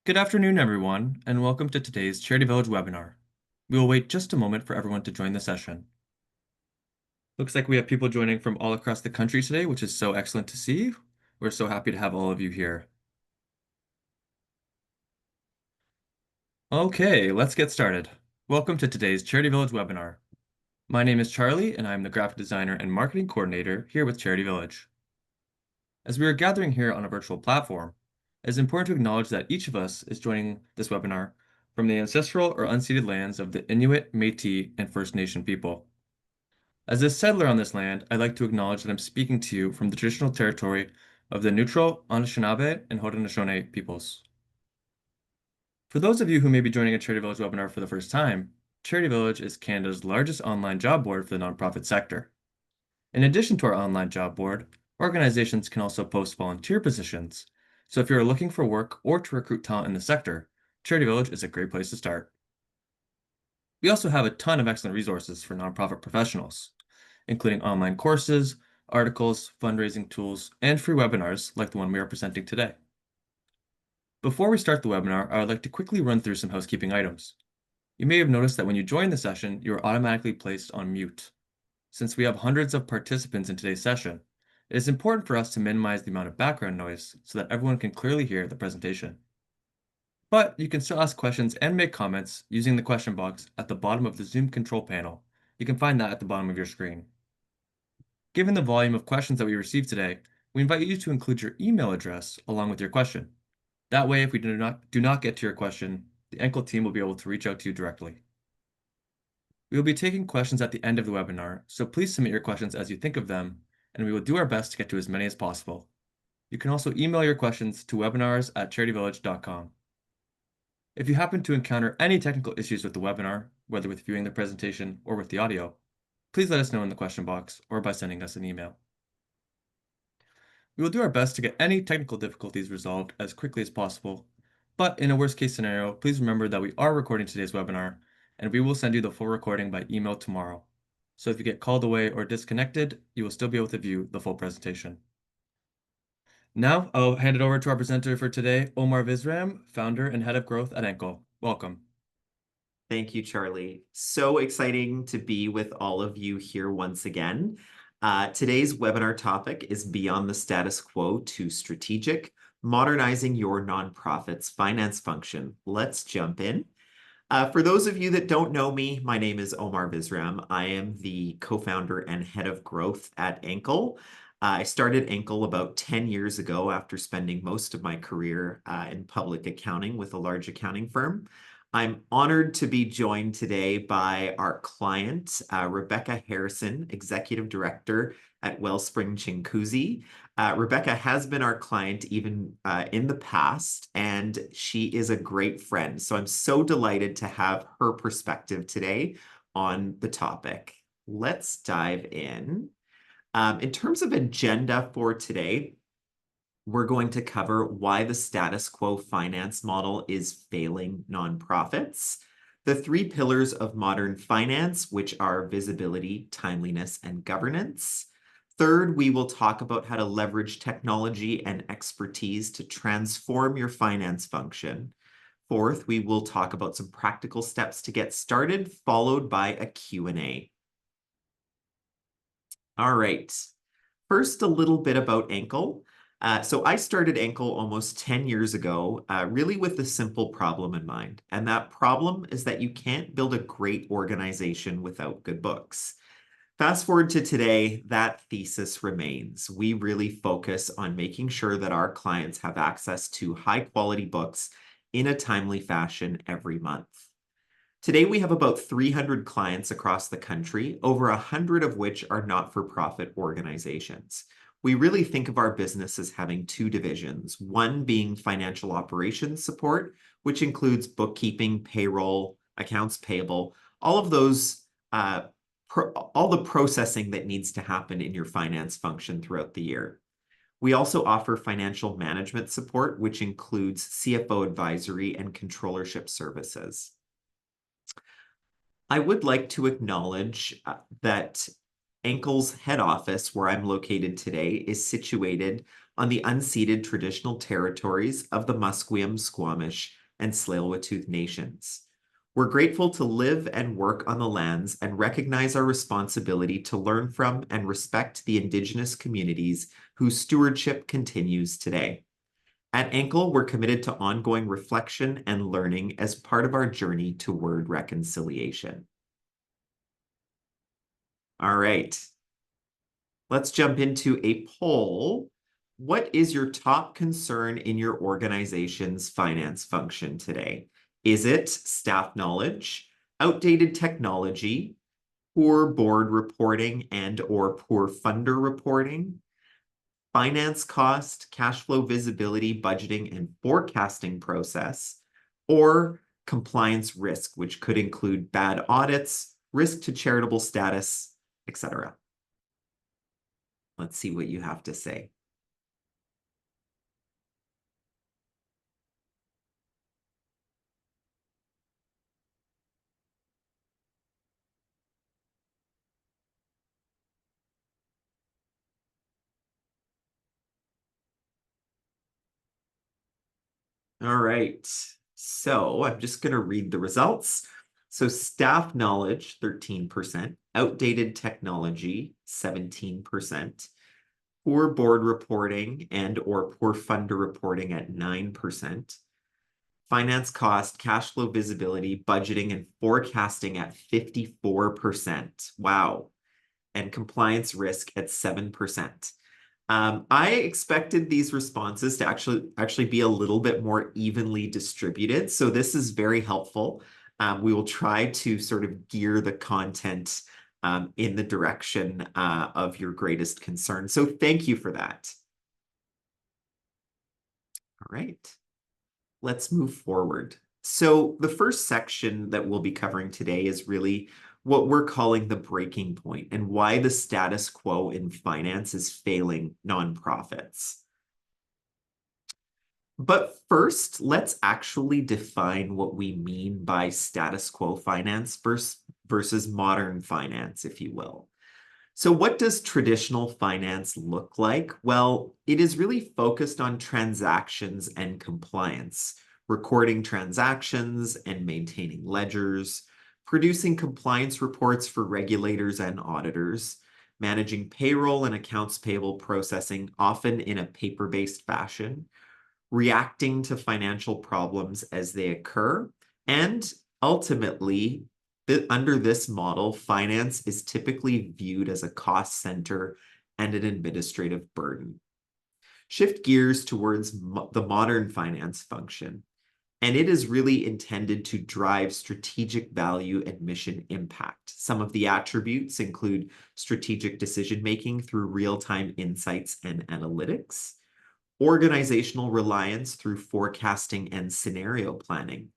Good afternoon, everyone, and welcome to today's Charity Village webinar. We will wait just a moment for everyone to join the session. Looks like we have people joining from all across the country today, which is so excellent to see. We're so happy to have all of you here. Okay, let's get started. Welcome to today's Charity Village webinar. My name is Charlie, and I'm the graphic designer and marketing coordinator here with Charity Village. As we are gathering here on a virtual platform, it is important to acknowledge that each of us is joining this webinar from the ancestral or unceded lands of the Inuit, Métis, and First Nation people. As a settler on this land, I'd like to acknowledge that I'm speaking to you from the traditional territory of the Neutral, Anishinaabe, and Haudenosaunee peoples. For those of you who may be joining a Charity Village webinar for the first time, Charity Village is Canada's largest online job board for the nonprofit sector. In addition to our online job board, organizations can also post volunteer positions. So if you're looking for work or to recruit talent in the sector, Charity Village is a great place to start. We also have a ton of excellent resources for nonprofit professionals, including online courses, articles, fundraising tools, and free webinars like the one we are presenting today. Before we start the webinar, I would like to quickly run through some housekeeping items. You may have noticed that when you join the session, you are automatically placed on mute. Since we have hundreds of participants in today's session, it is important for us to minimize the amount of background noise so that everyone can clearly hear the presentation. But you can still ask questions and make comments using the question box at the bottom of the Zoom control panel. You can find that at the bottom of your screen. Given the volume of questions that we received today, we invite you to include your email address along with your question. That way, if we do not get to your question, the ENCL team will be able to reach out to you directly. We will be taking questions at the end of the webinar, so please submit your questions as you think of them, and we will do our best to get to as many as possible. You can also email your questions to webinars@charityvillage.com. If you happen to encounter any technical issues with the webinar, whether with viewing the presentation or with the audio, please let us know in the question box or by sending us an email. We will do our best to get any technical difficulties resolved as quickly as possible, but in a worst-case scenario, please remember that we are recording today's webinar, and we will send you the full recording by email tomorrow. So if you get called away or disconnected, you will still be able to view the full presentation. Now, I'll hand it over to our presenter for today, Omar Vizram, founder and head of growth at ENCL. Welcome. Thank you, Charlie. So exciting to be with all of you here once again. Today's webinar topic is Beyond the Status Quo to Strategic, Modernizing Your Nonprofit's Finance Function. Let's jump in. For those of you that don't know me, my name is Omar Vizram. I am the co-founder and head of growth at ENCL. I started ENCL about 10 years ago after spending most of my career in public accounting with a large accounting firm. I'm honored to be joined today by our client, Rebecca Harrison, Executive Director at Wellspring Chinguzi. Rebecca has been our client even in the past, and she is a great friend. So I'm so delighted to have her perspective today on the topic. Let's dive in. In terms of agenda for today, we're going to cover why the status quo finance model is failing nonprofits, the 3 pillars of modern finance, which are visibility, timeliness, and governance. Third, we will talk about how to leverage technology and expertise to transform your finance function. Fourth, we will talk about some practical steps to get started, followed by a Q&A. All right. First, a little bit about ENCL. So I started ENCL almost 10 years ago, really with a simple problem in mind. And that problem is that you can't build a great organization without good books. Fast forward to today, that thesis remains. We really focus on making sure that our clients have access to high quality books in a timely fashion every month. Today, we have about 300 clients across the country, over 100 of which are not-for-profit organizations. We really think of our business as having 2 divisions, one being financial operations support, which includes bookkeeping, payroll, accounts payable, all of those, all the processing that needs to happen in your finance function throughout the year. We also offer financial management support, which includes CFO advisory and controllership services. I would like to acknowledge that ENCL's head office, where I'm located today, is situated on the unceded traditional territories of the Musqueam, Squamish, and Tsleil-Waututh nations. We're grateful to live and work on the lands and recognize our responsibility to learn from and respect the Indigenous communities whose stewardship continues today. At Ankle, we're committed to ongoing reflection and learning as part of our journey toward reconciliation. All right, let's jump into a poll. What is your top concern in your organization's finance function today? Is it staff knowledge, outdated technology, poor board reporting and/or poor funder reporting, finance cost, cash flow visibility, budgeting, and forecasting process, or compliance risk, which could include bad audits, risk to charitable status, etc. Let's see what you have to say. All right, so I'm just going to read the results. So staff knowledge, 13%, outdated technology, 17%, poor board reporting and/or poor funder reporting at 9%, finance cost, cash flow visibility, budgeting, and forecasting at 54%. Wow. And compliance risk at 7%. I expected these responses to actually be a little bit more evenly distributed. So this is very helpful. We will try to sort of gear the content in the direction of your greatest concern. So thank you for that. All right, let's move forward. So the first section that we'll be covering today is really what we're calling the breaking point and why the status quo in finance is failing nonprofits. But first, let's actually define what we mean by status quo finance versus modern finance, if you will. So what does traditional finance look like? Well, it is really focused on transactions and compliance, recording transactions and maintaining ledgers, producing compliance reports for regulators and auditors, managing payroll and accounts payable processing, often in a paper-based fashion, reacting to financial problems as they occur, and ultimately, under this model, finance is typically viewed as a cost center and an administrative burden. Shift gears towards the modern finance function, and it is really intended to drive strategic value and mission impact. Some of the attributes include strategic decision-making through real-time insights and analytics, organizational reliance through forecasting and scenario planning,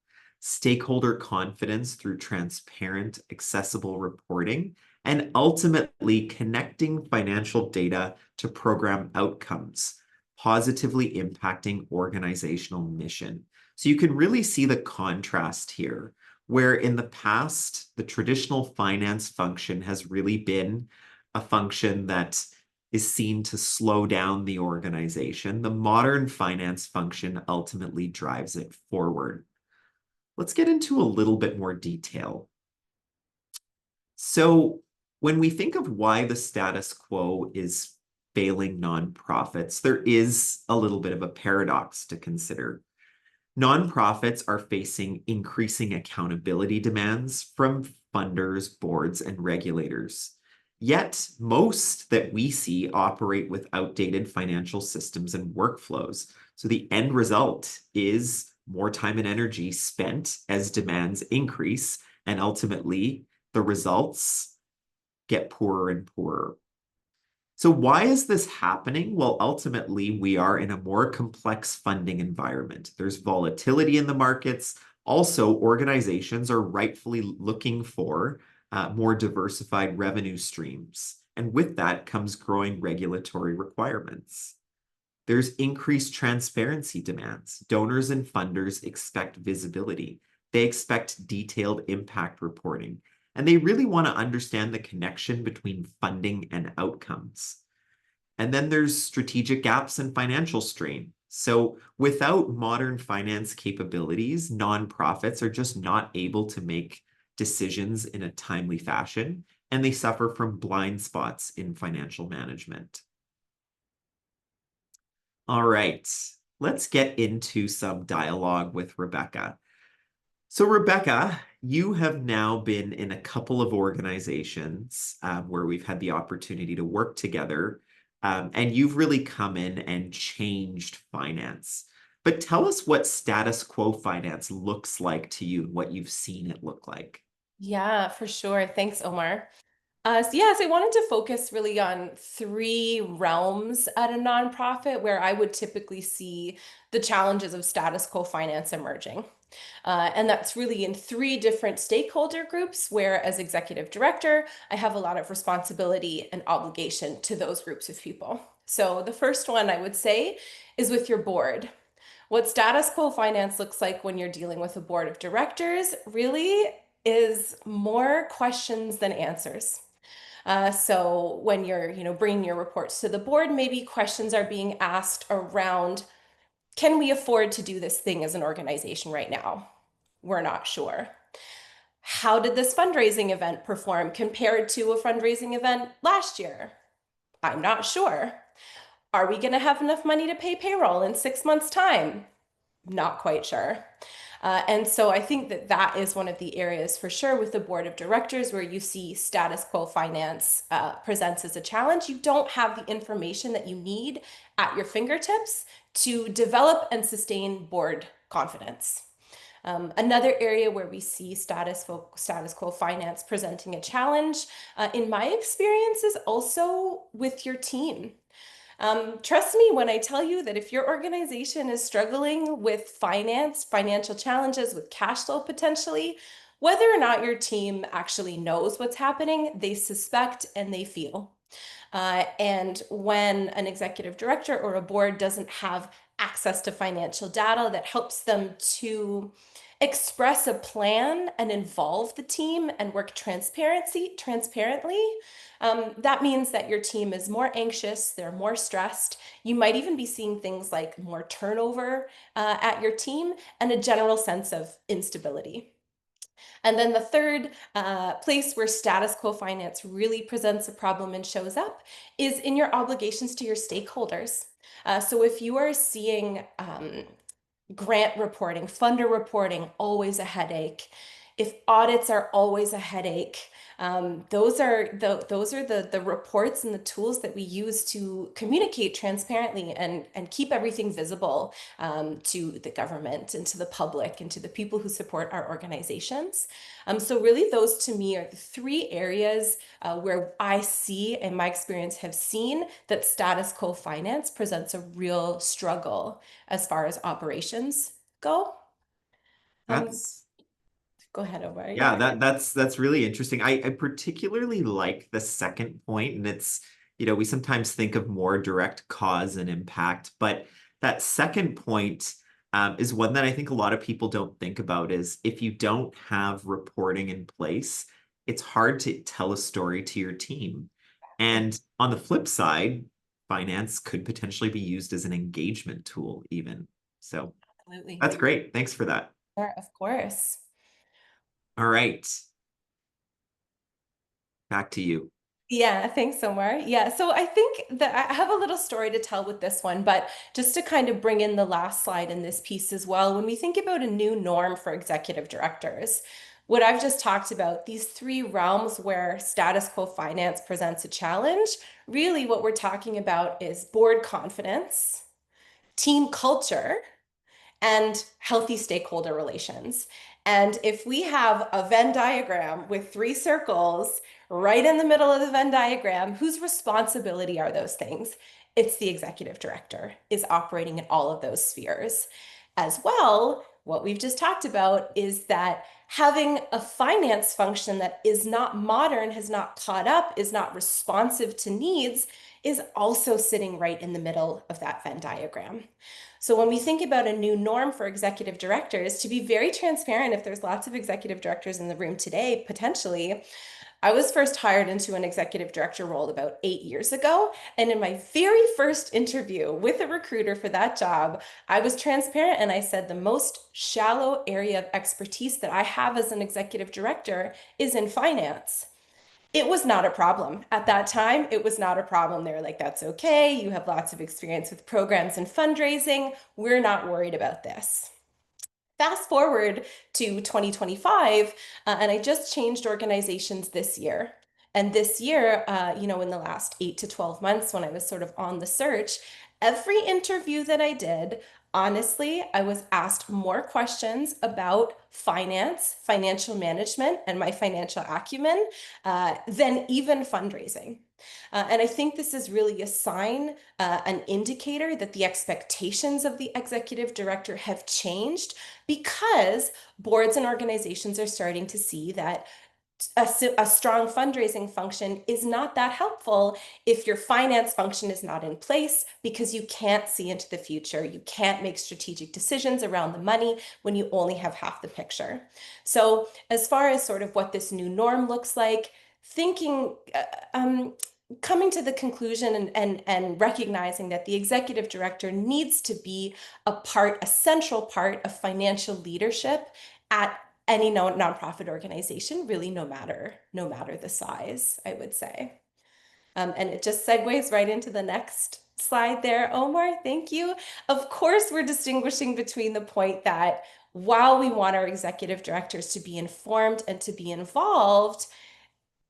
stakeholder confidence through transparent, accessible reporting, and ultimately connecting financial data to program outcomes, positively impacting organizational mission. So you can really see the contrast here, where in the past, the traditional finance function has really been a function that is seen to slow down the organization. The modern finance function ultimately drives it forward. Let's get into a little bit more detail. So when we think of why the status quo is failing nonprofits, there is a little bit of a paradox to consider. Nonprofits are facing increasing accountability demands from funders, boards, and regulators. Yet, most that we see operate with outdated financial systems and workflows. So the end result is more time and energy spent as demands increase, and ultimately the results get poorer and poorer. So why is this happening? Well, ultimately, we are in a more complex funding environment. There's volatility in the markets. Also, organizations are rightfully looking for more diversified revenue streams. And with that comes growing regulatory requirements. There's increased transparency demands. Donors and funders expect visibility. They expect detailed impact reporting. And they really want to understand the connection between funding and outcomes. And then there's strategic gaps and financial strain. So without modern finance capabilities, nonprofits are just not able to make decisions in a timely fashion, and they suffer from blind spots in financial management. All right, let's get into some dialogue with Rebecca. So, Rebecca, you have now been in a couple of organizations where we've had the opportunity to work together, and you've really come in and changed finance. But tell us what status quo finance looks like to you and what you've seen it look like. Yeah, for sure. Thanks, Omar. So I wanted to focus really on three realms at a nonprofit where I would typically see the challenges of status quo finance emerging. And that's really in three different stakeholder groups, where as executive director, I have a lot of responsibility and obligation to those groups of people. So the first one I would say is with your board. What status quo finance looks like when you're dealing with a board of directors really is more questions than answers. So when you're, bringing your reports to the board, maybe questions are being asked around, can we afford to do this thing as an organization right now? We're not sure. How did this fundraising event perform compared to a fundraising event last year? I'm not sure. Are we going to have enough money to pay payroll in 6 months' time? Not quite sure. And so I think that that is one of the areas for sure with the board of directors where you see status quo finance presents as a challenge. You don't have the information that you need at your fingertips to develop and sustain board confidence. Another area where we see status quo finance presenting a challenge, in my experience, is also with your team. Trust me when I tell you that if your organization is struggling with financial challenges, with cash flow potentially, whether or not your team actually knows what's happening, they suspect and they feel. And when an executive director or a board doesn't have access to financial data that helps them to express a plan and involve the team and work transparently, that means that your team is more anxious, they're more stressed. You might even be seeing things like more turnover at your team and a general sense of instability. And then the third place where status quo finance really presents a problem and shows up is in your obligations to your stakeholders. So if you are seeing grant reporting, funder reporting, always a headache. If audits are always a headache, those are the reports and the tools that we use to communicate transparently and keep everything visible to the government and to the public and to the people who support our organizations. So really, those to me are the three areas where I see, in my experience, have seen that status quo finance presents a real struggle as far as operations go. Um, That's Go ahead, Omar. Yeah, Yeah. that's really interesting. I particularly like the second point, and it's, we sometimes think of more direct cause and impact, but that second point is one that I think a lot of people don't think about is if you don't have reporting in place, it's hard to tell a story to your team. And on the flip side, finance could potentially be used as an engagement tool even. So Absolutely. that's great. Thanks for that. Sure, of course. All right, back to you. Yeah, thanks, Omar. Yeah, so I think that I have a little story to tell with this one, but just to kind of bring in the last slide in this piece as well, when we think about a new norm for executive directors, what I've just talked about, these three realms where status quo finance presents a challenge, really what we're talking about is board confidence, team culture, and healthy stakeholder relations. And if we have a Venn diagram with three circles right in the middle of the Venn diagram, whose responsibility are those things? It's the executive director is operating in all of those spheres. As well, what we've just talked about is that having a finance function that is not modern, has not caught up, is not responsive to needs, is also sitting right in the middle of that Venn diagram. So when we think about a new norm for executive directors, to be very transparent, if there's lots of executive directors in the room today, potentially, I was first hired into an executive director role about 8 years ago. And in my very first interview with a recruiter for that job, I was transparent and I said the most shallow area of expertise that I have as an executive director is in finance. It was not a problem. At that time, it was not a problem. They were like, that's okay. You have lots of experience with programs and fundraising. We're not worried about this. Fast forward to 2025, and I just changed organizations this year. And this year, in the last 8 to 12 months, when I was sort of on the search, every interview that I did, honestly, I was asked more questions about finance, financial management, and my financial acumen than even fundraising. And I think this is really a sign, an indicator that the expectations of the executive director have changed because boards and organizations are starting to see that a strong fundraising function is not that helpful if your finance function is not in place because you can't see into the future. You can't make strategic decisions around the money when you only have half the picture. So, as far as sort of what this new norm looks like, thinking, coming to the conclusion and recognizing that the executive director needs to be a central part of financial leadership at any nonprofit organization, really, no matter the size, I would say. And it just segues right into the next slide there, Omar. Thank you. Of course, we're distinguishing between the point that while we want our executive directors to be informed and to be involved,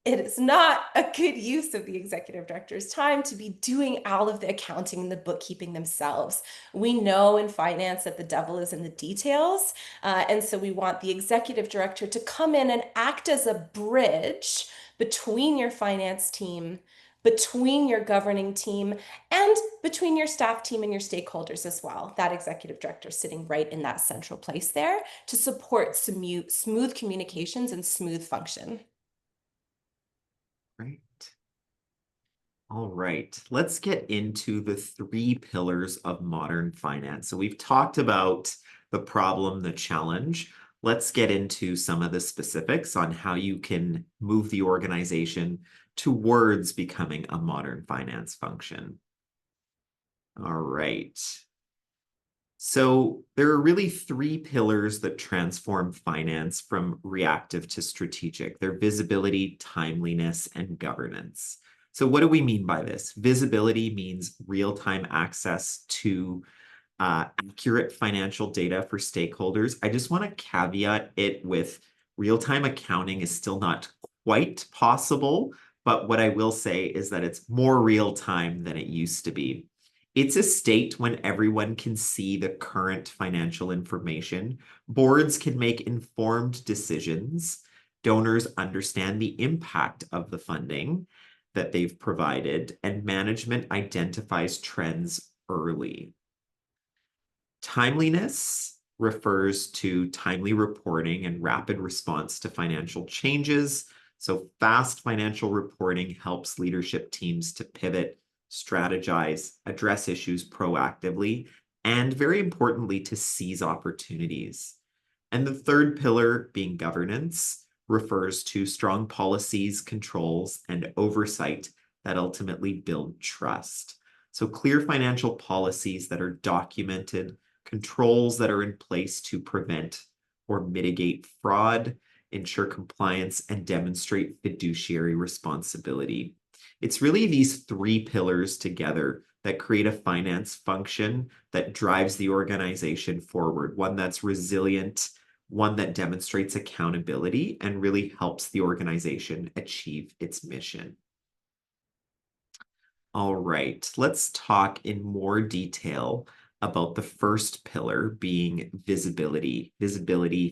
it is not a good use of the executive director's time to be doing all of the accounting and the bookkeeping themselves. We know in finance that the devil is in the details. And so we want the executive director to come in and act as a bridge between your finance team, between your governing team, and between your staff team and your stakeholders as well. That executive director sitting right in that central place there to support smooth communications and smooth function. Great. All right, let's get into the 3 pillars of modern finance. So we've talked about the problem, the challenge. Let's get into some of the specifics on how you can move the organization towards becoming a modern finance function. All right. So there are really 3 pillars that transform finance from reactive to strategic. They're visibility, timeliness, and governance. So what do we mean by this? Visibility means real-time access to accurate financial data for stakeholders. I just want to caveat it with real-time accounting is still not quite possible, but what I will say is that it's more real-time than it used to be. It's a state when everyone can see the current financial information. Boards can make informed decisions. Donors understand the impact of the funding that they've provided, and management identifies trends early. Timeliness refers to timely reporting and rapid response to financial changes. So fast financial reporting helps leadership teams to pivot, strategize, address issues proactively, and very importantly, to seize opportunities. And the 3rd pillar, being governance, refers to strong policies, controls, and oversight that ultimately build trust. So clear financial policies that are documented, controls that are in place to prevent or mitigate fraud, ensure compliance, and demonstrate fiduciary responsibility. It's really these 3 pillars together that create a finance function that drives the organization forward, one that's resilient, one that demonstrates accountability, and really helps the organization achieve its mission. All right, let's talk in more detail about the 1st pillar, being visibility,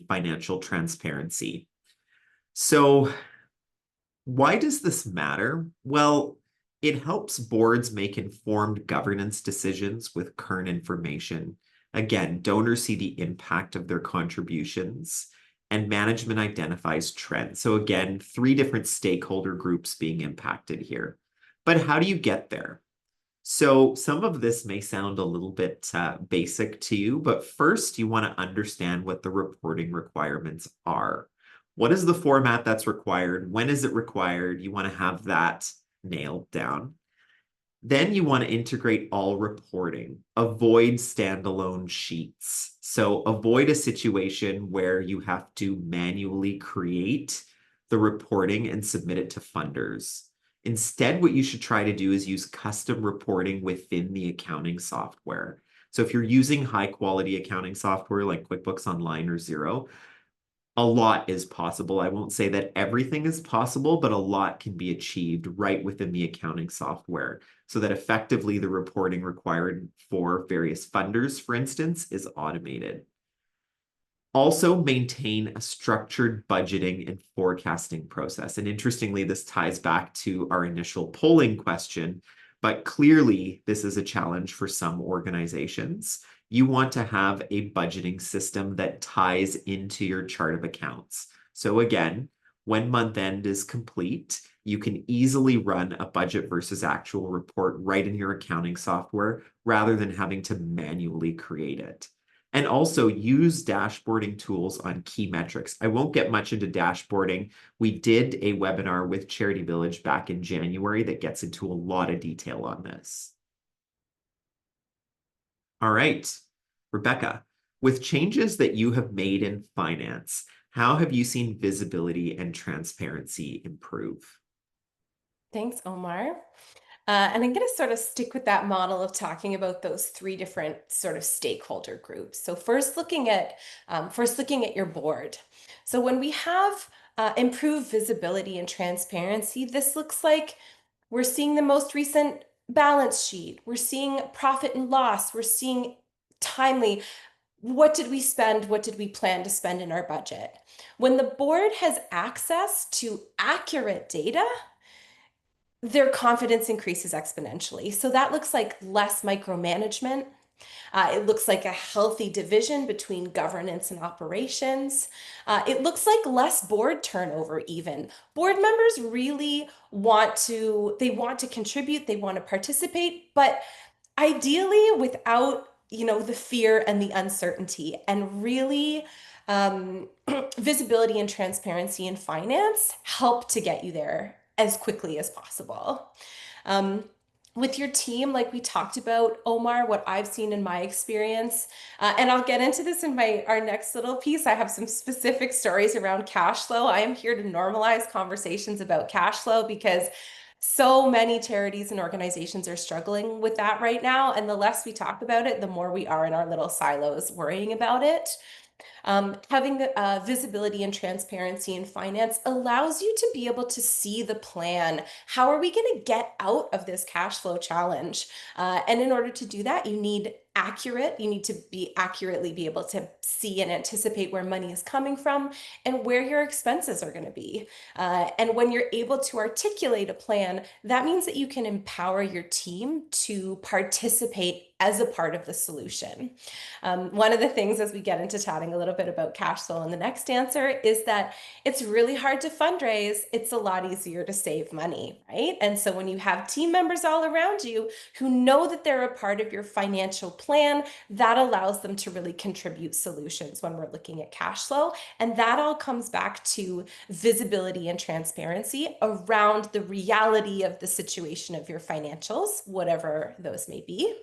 financial transparency. So why does this matter? Well, it helps boards make informed governance decisions with current information. Again, donors see the impact of their contributions, and management identifies trends. So again, 3 different stakeholder groups being impacted here. But how do you get there? So some of this may sound a little bit basic to you, but first you want to understand what the reporting requirements are. What is the format that's required? When is it required? You want to have that nailed down. Then you want to integrate all reporting. Avoid standalone sheets. So avoid a situation where you have to manually create the reporting and submit it to funders. Instead, what you should try to do is use custom reporting within the accounting software. So if you're using high quality accounting software like QuickBooks Online or Xero, a lot is possible. I won't say that everything is possible, but a lot can be achieved right within the accounting software so that effectively the reporting required for various funders, for instance, is automated. Also maintain a structured budgeting and forecasting process. And interestingly, this ties back to our initial polling question, but clearly this is a challenge for some organizations. You want to have a budgeting system that ties into your chart of accounts. So again, when month end is complete, you can easily run a budget versus actual report right in your accounting software rather than having to manually create it. And also use dashboarding tools on key metrics. I won't get much into dashboarding. We did a webinar with Charity Village back in January that gets into a lot of detail on this. All right, Rebecca, with changes that you have made in finance, how have you seen visibility and transparency improve? Thanks, Omar. And I'm going to sort of stick with that model of talking about those three different sort of stakeholder groups. So first looking at your board. So when we have improved visibility and transparency, this looks like we're seeing the most recent balance sheet. We're seeing profit and loss. We're seeing timely. What did we spend? What did we plan to spend in our budget? When the board has access to accurate data, their confidence increases exponentially. So that looks like less micromanagement. It looks like a healthy division between governance and operations. It looks like less board turnover even. Board members really they want to contribute, they want to participate, but ideally without, the fear and the uncertainty, and really visibility and transparency in finance help to get you there as quickly as possible. Um, with your team, like we talked about, Omar, what I've seen in my experience, and I'll get into this in our next little piece. I have some specific stories around cash flow. I am here to normalize conversations about cash flow because so many charities and organizations are struggling with that right now. And the less we talk about it, the more we are in our little silos worrying about it. Having the visibility and transparency in finance allows you to be able to see the plan. How are we going to get out of this cash flow challenge? And in order to do that, you need to be accurately be able to see and anticipate where money is coming from and where your expenses are going to be. And when you're able to articulate a plan, that means that you can empower your team to participate as a part of the solution. One of the things as we get into chatting a little bit about cash flow in the next answer is that it's really hard to fundraise. It's a lot easier to save money, right? And so when you have team members all around you who know that they're a part of your financial plan, that allows them to really contribute solutions when we're looking at cash flow. And that all comes back to visibility and transparency around the reality of the situation of your financials, whatever those may be.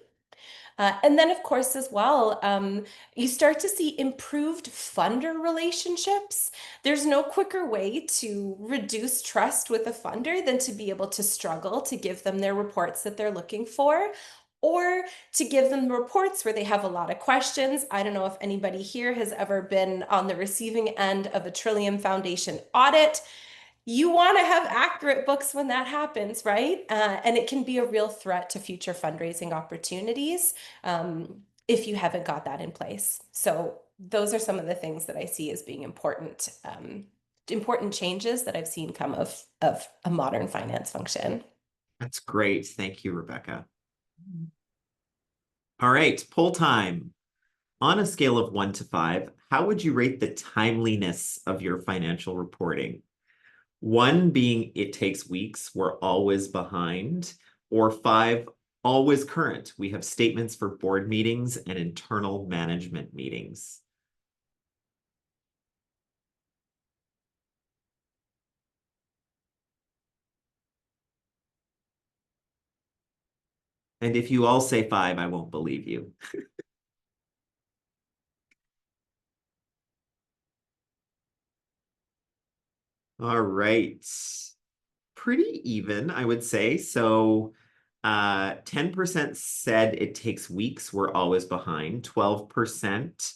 And then, of course, as well, you start to see improved funder relationships. There's no quicker way to reduce trust with a funder than to be able to struggle to give them their reports that they're looking for, or to give them reports where they have a lot of questions. I don't know if anybody here has ever been on the receiving end of a Trillium Foundation audit. You want to have accurate books when that happens, right? And it can be a real threat to future fundraising opportunities if you haven't got that in place. So those are some of the things that I see as being important, important changes that I've seen come of a modern finance function. That's great. Thank you, Rebecca. All right, poll time. On a scale of 1 to 5, how would you rate the timeliness of your financial reporting? 1 being it takes weeks, we're always behind, or 5, always current. We have statements for board meetings and internal management meetings. And if you all say 5, I won't believe you. All right. Pretty even, I would say. So 10% said it takes weeks. We're always behind. 12%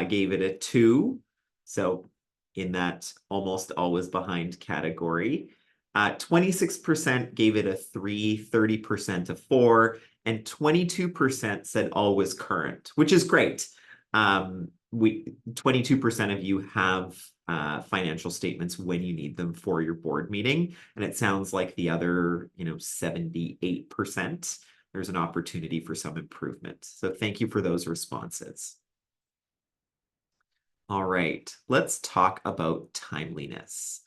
gave it a 2. So in that almost always behind category. 26% gave it a 3, 30% a 4, and 22% said always current, which is great. 22% of you have financial statements when you need them for your board meeting. And it sounds like the other, 78%, there's an opportunity for some improvement. So thank you for those responses. All right, let's talk about timeliness.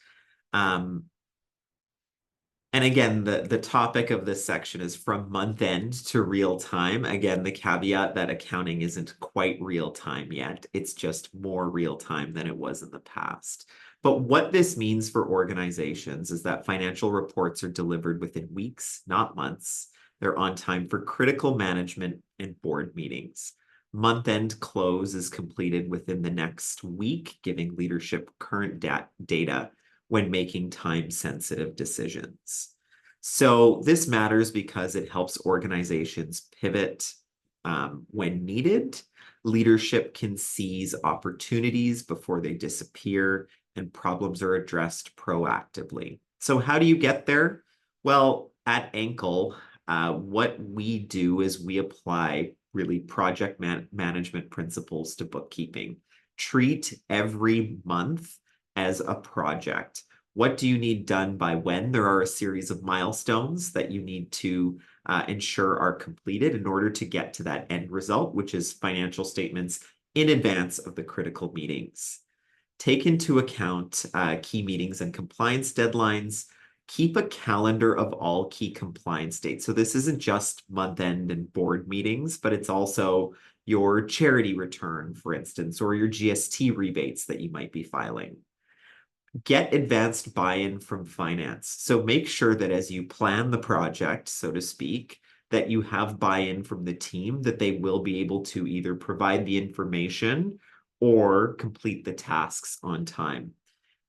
And again, the topic of this section is from month end to real time. Again, the caveat that accounting isn't quite real time yet. It's just more real time than it was in the past. But what this means for organizations is that financial reports are delivered within weeks, not months. They're on time for critical management and board meetings. Month end close is completed within the next week, giving leadership current data when making time-sensitive decisions. So this matters because it helps organizations pivot when needed. Leadership can seize opportunities before they disappear, and problems are addressed proactively. So how do you get there? Well, at Ankle, what we do is we apply really project management principles to bookkeeping. Treat every month as a project. What do you need done by when? There are a series of milestones that you need to ensure are completed in order to get to that end result, which is financial statements in advance of the critical meetings. Take into account key meetings and compliance deadlines. Keep a calendar of all key compliance dates. So this isn't just month end and board meetings, but it's also your charity return, for instance, or your GST rebates that you might be filing. Get advanced buy-in from finance. So make sure that as you plan the project, so to speak, that you have buy-in from the team, that they will be able to either provide the information or complete the tasks on time.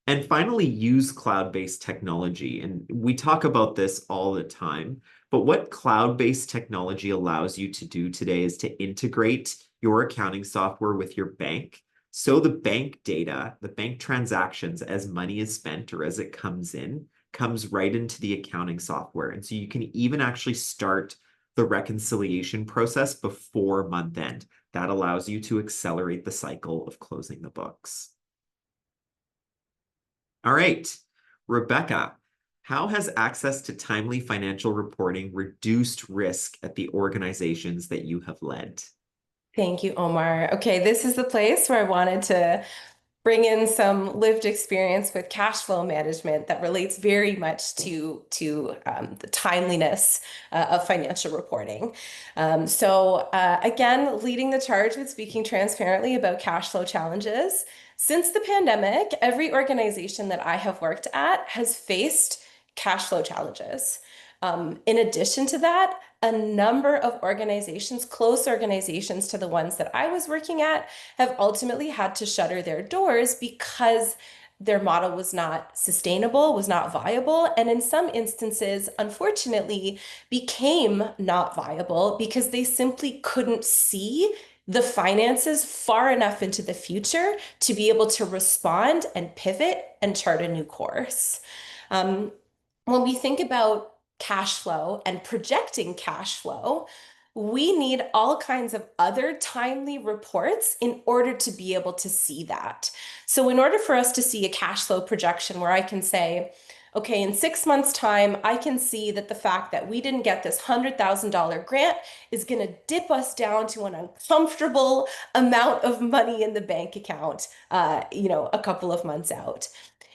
And finally, use cloud-based technology. And we talk about this all the time, but what cloud-based technology allows you to do today is to integrate your accounting software with your bank. So the bank data, the bank transactions as money is spent or as it comes in, comes right into the accounting software. And so you can even actually start the reconciliation process before month end. That allows you to accelerate the cycle of closing the books. All right, Rebecca, how has access to timely financial reporting reduced risk at the organizations that you have led? Thank you, Omar. Okay, this is the place where I wanted to bring in some lived experience with cash flow management that relates very much to the timeliness of financial reporting. Again, leading the charge with speaking transparently about cash flow challenges. Since the pandemic, every organization that I have worked at has faced cash flow challenges. In addition to that, a number of organizations, close organizations to the ones that I was working at, have ultimately had to shutter their doors because their model was not sustainable, was not viable, and in some instances, unfortunately, became not viable because they simply couldn't see the finances far enough into the future to be able to respond and pivot and chart a new course. Um, when we think about cash flow and projecting cash flow, we need all kinds of other timely reports in order to be able to see that. So, in order for us to see a cash flow projection where I can say, okay, in 6 months' time, I can see that the fact that we didn't get this $100,000 grant is going to dip us down to an uncomfortable amount of money in the bank account, a couple of months out.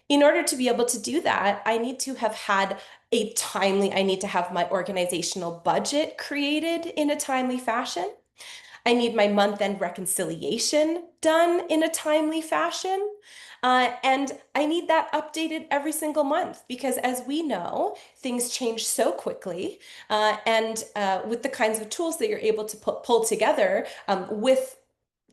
In order to be able to do that, I need to have had I need to have my organizational budget created in a timely fashion. I need my month-end reconciliation done in a timely fashion. And I need that updated every single month because, as we know, things change so quickly. And with the kinds of tools that you're able to pull together with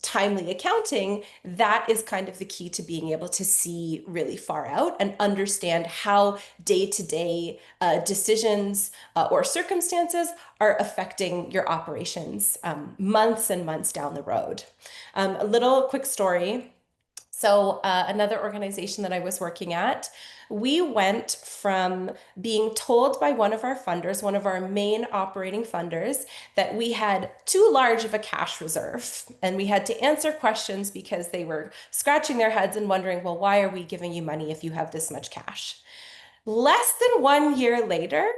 timely accounting, that is kind of the key to being able to see really far out and understand how day-to-day decisions or circumstances are affecting your operations months and months down the road. A little quick story. So, another organization that I was working at, we went from being told by one of our funders, one of our main operating funders, that we had too large of a cash reserve. And we had to answer questions because they were scratching their heads and wondering, well, why are we giving you money if you have this much cash? Less than 1 year later,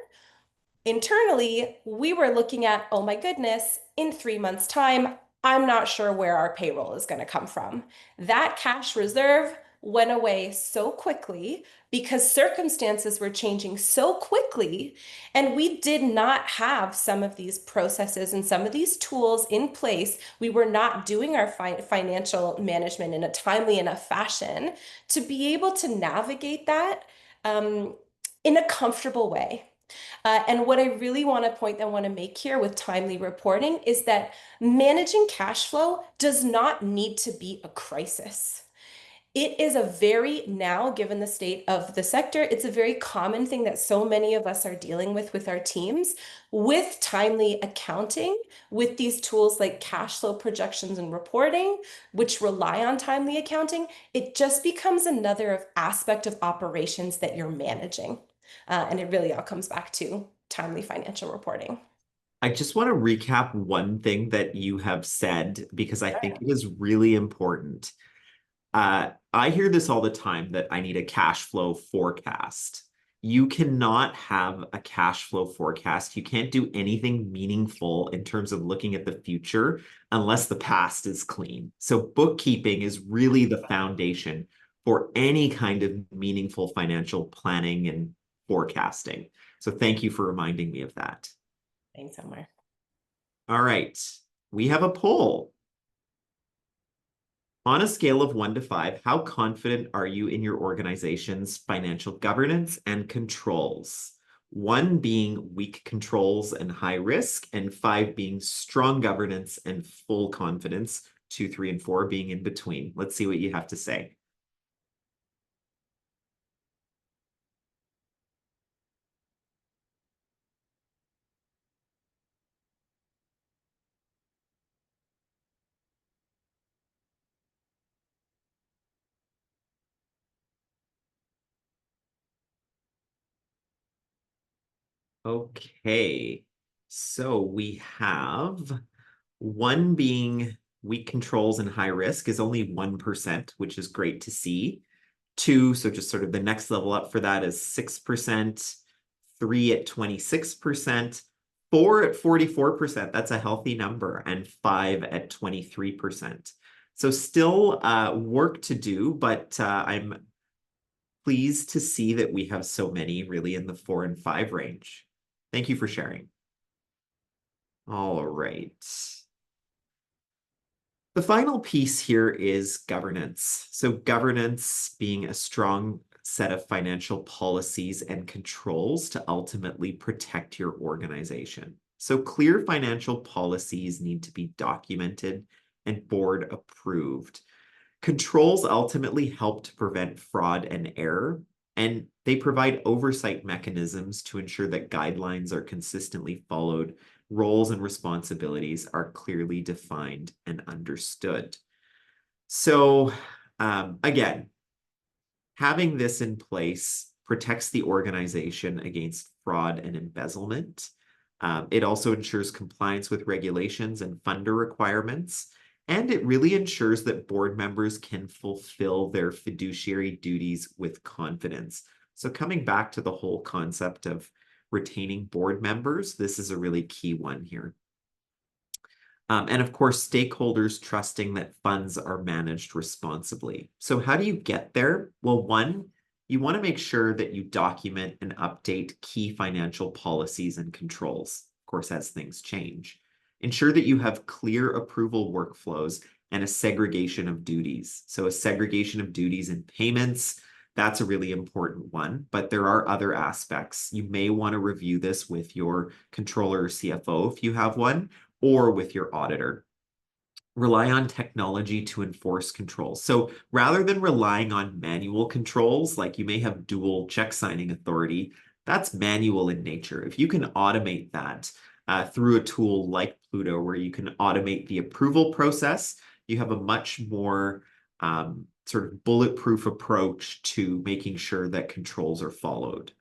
internally, we were looking at, oh my goodness, in 3 months' time, I'm not sure where our payroll is going to come from. That cash reserve went away so quickly because circumstances were changing so quickly, and we did not have some of these processes and some of these tools in place. We were not doing our financial management in a timely enough fashion to be able to navigate that um, in a comfortable way. And what I really want to make here with timely reporting is that managing cash flow does not need to be a crisis. It is a very, now, given the state of the sector, it's a very common thing that so many of us are dealing with our teams. With timely accounting, with these tools like cash flow projections and reporting, which rely on timely accounting, it just becomes another aspect of operations that you're managing. And it really all comes back to timely financial reporting. I just want to recap one thing that you have said because I think it is really important. I hear this all the time that I need a cash flow forecast. You cannot have a cash flow forecast. You can't do anything meaningful in terms of looking at the future unless the past is clean. So bookkeeping is really the foundation for any kind of meaningful financial planning and forecasting. So thank you for reminding me of that. Thanks, Omar. All right, we have a poll. On a scale of 1 to 5, how confident are you in your organization's financial governance and controls? 1 being weak controls and high risk, and 5 being strong governance and full confidence, 2, 3, and 4 being in between. Let's see what you have to say. Okay, so we have 1 being weak controls and high risk is only 1%, which is great to see. 2, so just sort of the next level up for that is 6%, 3 at 26%, 4 at 44%, that's a healthy number, and 5 at 23%. So still work to do, but I'm pleased to see that we have so many really in the 4 and 5 range. Thank you for sharing. All right. The final piece here is governance. So governance being a strong set of financial policies and controls to ultimately protect your organization. So clear financial policies need to be documented and board approved. Controls ultimately help to prevent fraud and error, and they provide oversight mechanisms to ensure that guidelines are consistently followed, roles and responsibilities are clearly defined and understood. So again, having this in place protects the organization against fraud and embezzlement. It also ensures compliance with regulations and funder requirements. And it really ensures that board members can fulfill their fiduciary duties with confidence. So coming back to the whole concept of retaining board members, this is a really key one here. And of course, stakeholders trusting that funds are managed responsibly. So how do you get there? Well, 1, you want to make sure that you document and update key financial policies and controls, of course, as things change. Ensure that you have clear approval workflows and a segregation of duties. So a segregation of duties and payments, that's a really important one, but there are other aspects. You may want to review this with your controller or CFO if you have one, or with your auditor. Rely on technology to enforce controls. So rather than relying on manual controls, like you may have dual check signing authority, that's manual in nature. If you can automate that through a tool like Pluto, where you can automate the approval process, you have a much more sort of bulletproof approach to making sure that controls are followed.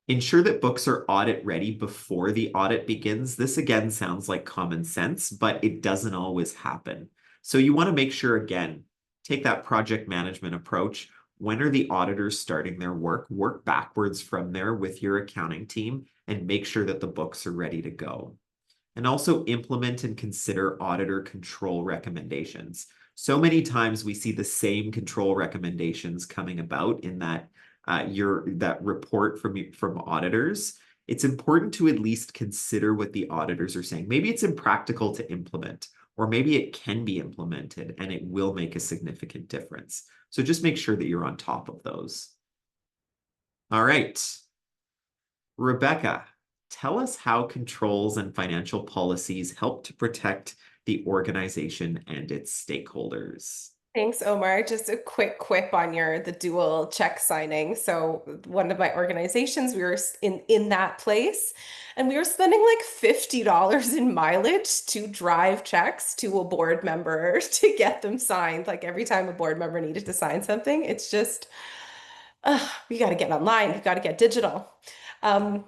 Ensure that books are audit ready before the audit begins. This again sounds like common sense, but it doesn't always happen. So you want to make sure, again, take that project management approach. When are the auditors starting their work? Work backwards from there with your accounting team and make sure that the books are ready to go. And also implement and consider auditor control recommendations. So many times we see the same control recommendations coming about in that that report from auditors. It's important to at least consider what the auditors are saying. Maybe it's impractical to implement, or maybe it can be implemented and it will make a significant difference. So just make sure that you're on top of those. All right. Rebecca, tell us how controls and financial policies help to protect the organization and its stakeholders. Thanks, Omar. Just a quick quip on the dual check signing. So one of my organizations, we were in that place, and we were spending like $50 in mileage to drive checks to a board member to get them signed. Like every time a board member needed to sign something, it's just we got to get online, we got to get digital. Um,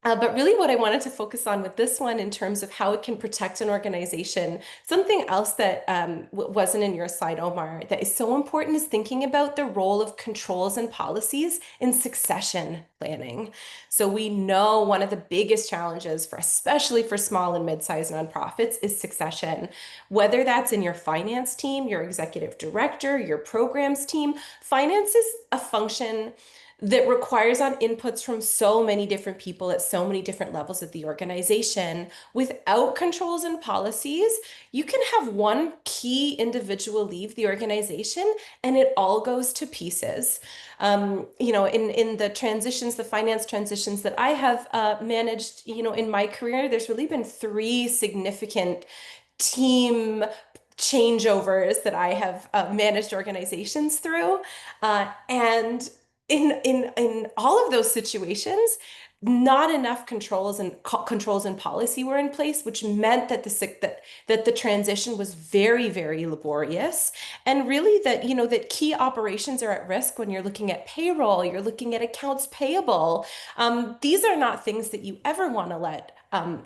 but really, what I wanted to focus on with this one in terms of how it can protect an organization, something else that wasn't in your slide, Omar, that is so important is thinking about the role of controls and policies in succession planning. So we know one of the biggest challenges for, especially for small and mid-sized nonprofits, is succession. Whether that's in your finance team, your executive director, your programs team, finance is a function that requires on inputs from so many different people at so many different levels of the organization. Without controls and policies, you can have one key individual leave the organization and it all goes to pieces. In the transitions, the finance transitions that I have managed, in my career, there's really been three significant team changeovers that I have managed organizations through. And in all of those situations, not enough controls and policy were in place, which meant that the transition was very, very laborious, and really that key operations are at risk when you're looking at payroll, you're looking at accounts payable. These are not things that you ever want to let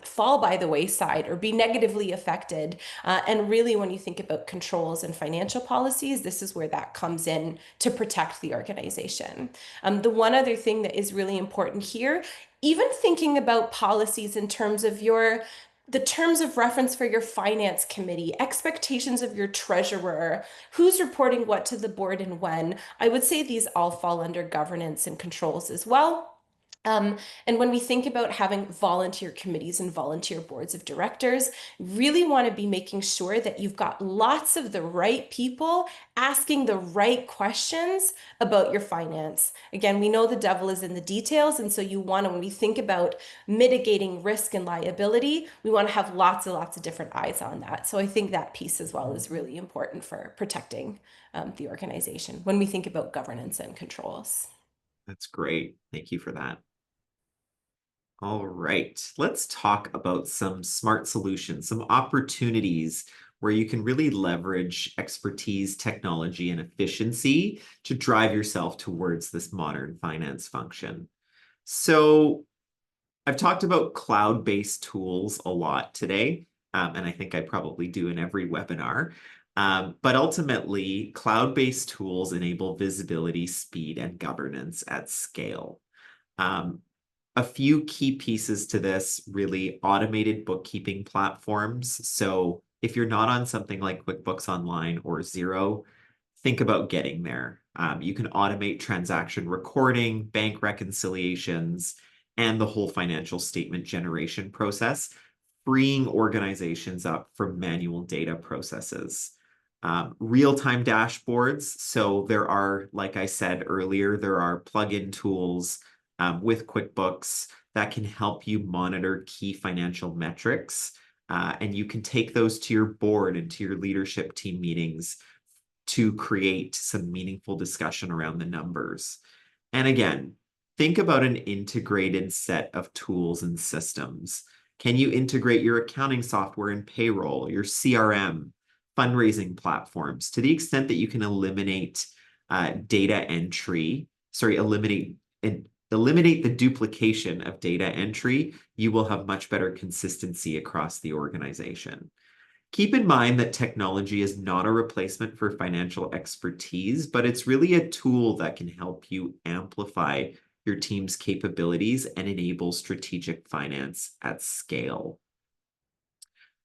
fall by the wayside or be negatively affected. And really, when you think about controls and financial policies, this is where that comes in to protect the organization. The one other thing that is really important here, even thinking about policies in terms of the terms of reference for your finance committee, expectations of your treasurer, who's reporting what to the board and when, I would say these all fall under governance and controls as well. And when we think about having volunteer committees and volunteer boards of directors, really want to be making sure that you've got lots of the right people asking the right questions about your finance. Again, we know the devil is in the details. And so when we think about mitigating risk and liability, we want to have lots of different eyes on that. So I think that piece as well is really important for protecting the organization when we think about governance and controls. That's great. Thank you for that. All right, let's talk about some smart solutions, some opportunities where you can really leverage expertise, technology, and efficiency to drive yourself towards this modern finance function. So I've talked about cloud-based tools a lot today, and I think I probably do in every webinar. But ultimately, cloud-based tools enable visibility, speed, and governance at scale. A few key pieces to this: really automated bookkeeping platforms. So if you're not on something like QuickBooks Online or Xero, think about getting there. You can automate transaction recording, bank reconciliations, and the whole financial statement generation process freeing organizations up from manual data processes. Real-time dashboards. So there are, like I said earlier, there are plug-in tools with QuickBooks that can help you monitor key financial metrics. And you can take those to your board and to your leadership team meetings to create some meaningful discussion around the numbers. And again, think about an integrated set of tools and systems. Can you integrate your accounting software and payroll, your CRM, fundraising platforms, to the extent that you can eliminate data entry, eliminate the duplication of data entry, you will have much better consistency across the organization. Keep in mind that technology is not a replacement for financial expertise, but it's really a tool that can help you amplify your team's capabilities and enable strategic finance at scale.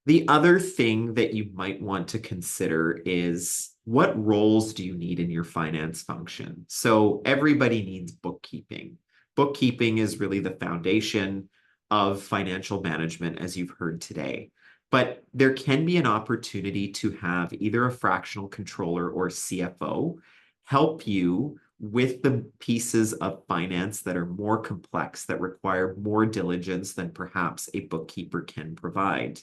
The other thing that you might want to consider is, what roles do you need in your finance function? So everybody needs bookkeeping. Bookkeeping is really the foundation of financial management, as you've heard today. But there can be an opportunity to have either a fractional controller or CFO help you with the pieces of finance that are more complex, that require more diligence than perhaps a bookkeeper can provide.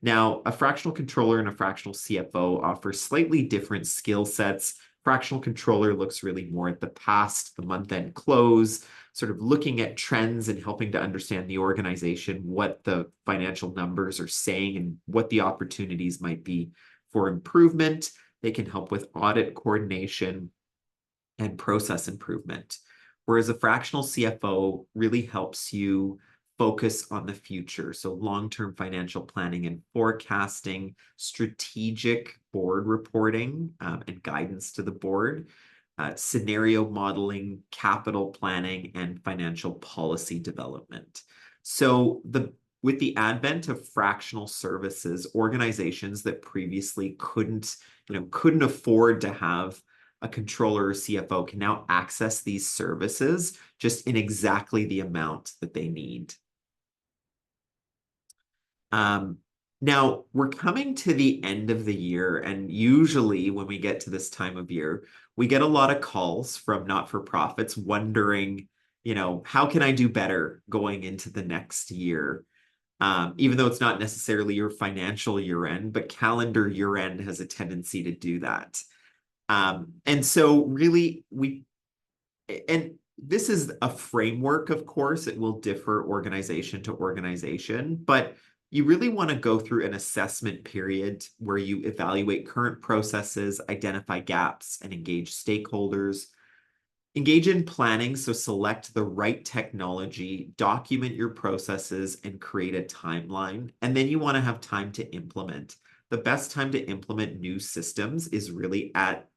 Now, a fractional controller and a fractional CFO offer slightly different skill sets. Fractional controller looks really more at the past, the month-end close, sort of looking at trends and helping to understand the organization, what the financial numbers are saying and what the opportunities might be for improvement. They can help with audit coordination and process improvement. Whereas a fractional CFO really helps you focus on the future. So long-term financial planning and forecasting, strategic board reporting and guidance to the board, scenario modeling, capital planning, and financial policy development. So with the advent of fractional services, organizations that previously couldn't afford to have a controller or CFO can now access these services just in exactly the amount that they need. Now, we're coming to the end of the year, and usually when we get to this time of year, we get a lot of calls from not-for-profits wondering, how can I do better going into the next year? Even though it's not necessarily your financial year end, but calendar year end has a tendency to do that. And so really, this is a framework, of course, it will differ organization to organization, but you really want to go through an assessment period where you evaluate current processes, identify gaps, and engage stakeholders. Engage in planning, so select the right technology, document your processes, and create a timeline. And then you want to have time to implement. The best time to implement new systems is really at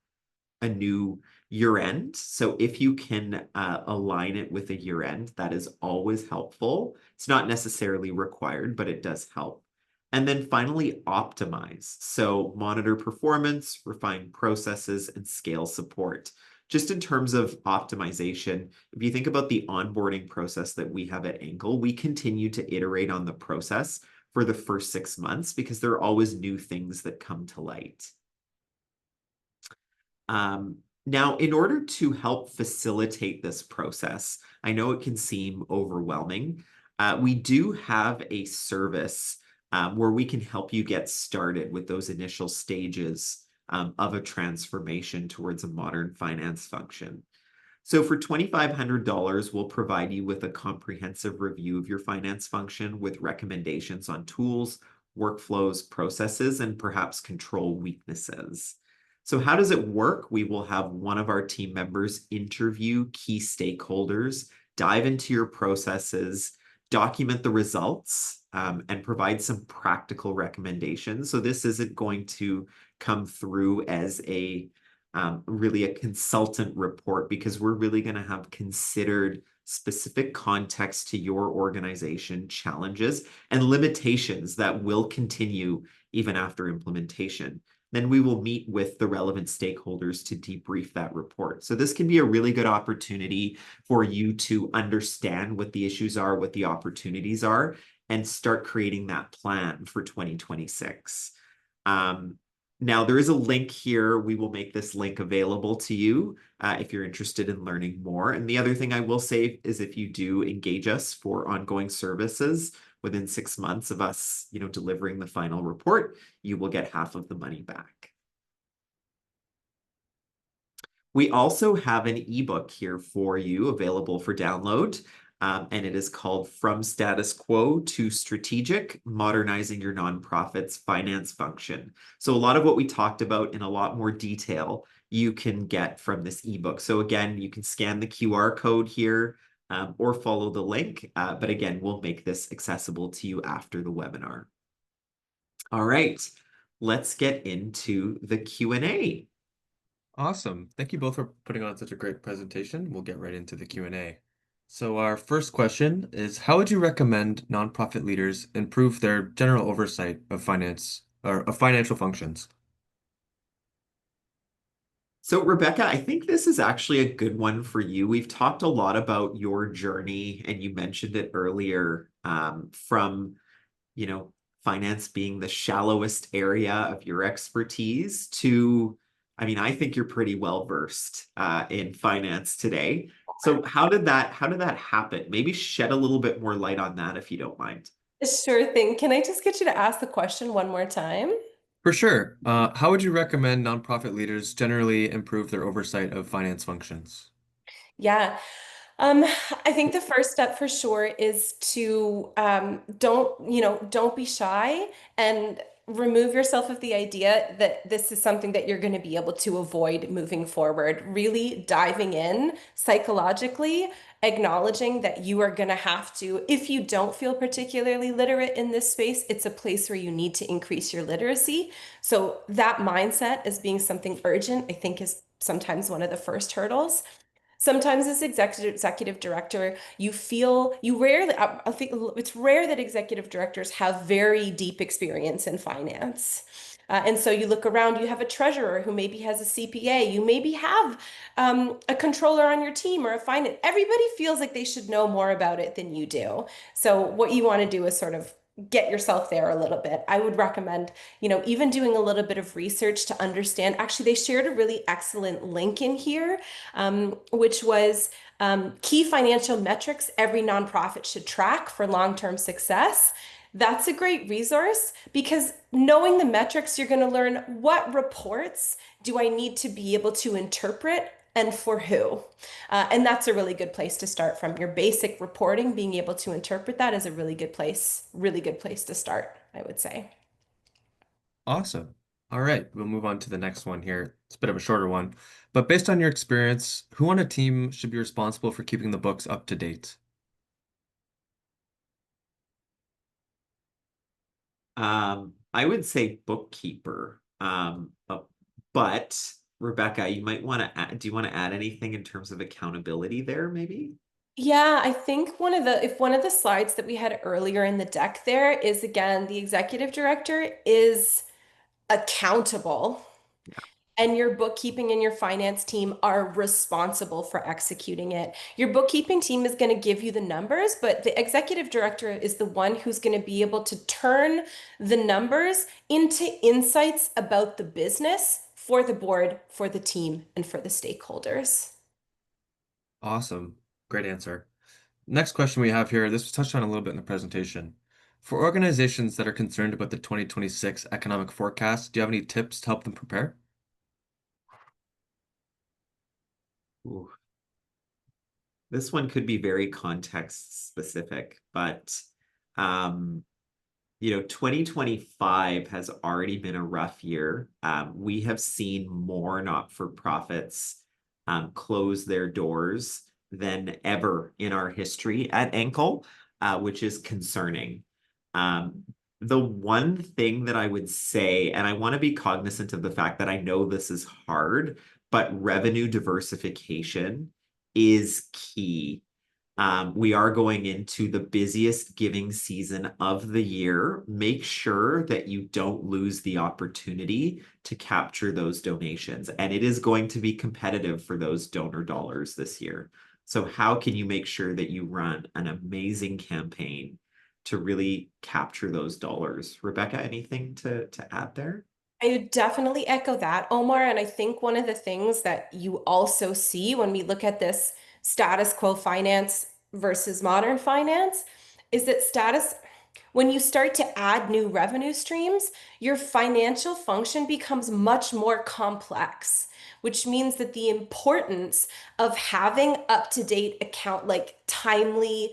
a new year end. So if you can align it with a year end, that is always helpful. It's not necessarily required, but it does help. And then finally, optimize. So monitor performance, refine processes, and scale support. Just in terms of optimization, if you think about the onboarding process that we have at Angle, we continue to iterate on the process for the first 6 months because there are always new things that come to light. Now, in order to help facilitate this process, I know it can seem overwhelming. We do have a service where we can help you get started with those initial stages of a transformation towards a modern finance function. So for $2,500, we'll provide you with a comprehensive review of your finance function with recommendations on tools, workflows, processes, and perhaps control weaknesses. So how does it work? We will have one of our team members interview key stakeholders, dive into your processes, document the results, and provide some practical recommendations. So this isn't going to come through as really a consultant report, because we're really going to have considered specific context to your organization, challenges, and limitations that will continue even after implementation. Then we will meet with the relevant stakeholders to debrief that report. So this can be a really good opportunity for you to understand what the issues are, what the opportunities are, and start creating that plan for 2026. Now, there is a link here. We will make this link available to you if you're interested in learning more. And the other thing I will say is if you do engage us for ongoing services within 6 months of us, delivering the final report, you will get half of the money back. We also have an ebook here for you available for download. And it is called From Status Quo to Strategic, Modernizing Your Nonprofit's Finance Function. So a lot of what we talked about in a lot more detail, you can get from this ebook. So again, you can scan the QR code here or follow the link. But again, we'll make this accessible to you after the webinar. All right, let's get into the Q&A. Awesome. Thank you both for putting on such a great presentation. We'll get right into the Q&A. So our first question is, how would you recommend nonprofit leaders improve their general oversight of finance or of financial functions? So Rebecca, I think this is actually a good one for you. We've talked a lot about your journey, and you mentioned it earlier, from, finance being the shallowest area of your expertise to, I think you're pretty well versed in finance today. So how did that happen? Maybe shed a little bit more light on that if you don't mind. Sure thing. Can I just get you to ask the question one more time? For sure. How would you recommend nonprofit leaders generally improve their oversight of finance functions? Yeah. Um, I think the first step for sure is to don't be shy and remove yourself of the idea that this is something that you're going to be able to avoid moving forward. Really diving in psychologically, acknowledging that you are going to have to, if you don't feel particularly literate in this space, it's a place where you need to increase your literacy. So that mindset as being something urgent, I think is sometimes one of the first hurdles. Sometimes as executive director, you rarely, I think it's rare that executive directors have very deep experience in finance. And so you look around, you have a treasurer who maybe has a CPA, you maybe have a controller on your team or a finance. Everybody feels like they should know more about it than you do. So what you want to do is sort of get yourself there a little bit. I would recommend, even doing a little bit of research to understand. Actually, they shared a really excellent link in here, which was key financial metrics every nonprofit should track for long-term success. That's a great resource because knowing the metrics, you're going to learn what reports do I need to be able to interpret and for who. And that's a really good place to start from. Your basic reporting, being able to interpret that is a really good place to start, I would say. Awesome. All right, we'll move on to the next one here. It's a bit of a shorter one, but based on your experience, who on a team should be responsible for keeping the books up to date? I would say bookkeeper. But Rebecca, you might want to add, do you want to add anything in terms of accountability there, maybe? Yeah, I think if one of the slides that we had earlier in the deck there is again, the executive director is accountable. And your bookkeeping and your finance team are responsible for executing it. Your bookkeeping team is going to give you the numbers, but the executive director is the one who's going to be able to turn the numbers into insights about the business for the board, for the team, and for the stakeholders. Awesome. Great answer. Next question we have here, this was touched on a little bit in the presentation. For organizations that are concerned about the 2026 economic forecast, do you have any tips to help them prepare? Ooh. This one could be very context specific, but 2025 has already been a rough year. We have seen more not-for-profits close their doors than ever in our history at Ankle, which is concerning. The one thing that I would say, and I want to be cognizant of the fact that I know this is hard, but revenue diversification is key. We are going into the busiest giving season of the year. Make sure that you don't lose the opportunity to capture those donations. And it is going to be competitive for those donor dollars this year. So how can you make sure that you run an amazing campaign to really capture those dollars. Rebecca, anything to add there? I would definitely echo that, Omar. And I think one of the things that you also see when we look at this status quo finance versus modern finance is that when you start to add new revenue streams, your financial function becomes much more complex, which means that the importance of having up-to-date account, like timely,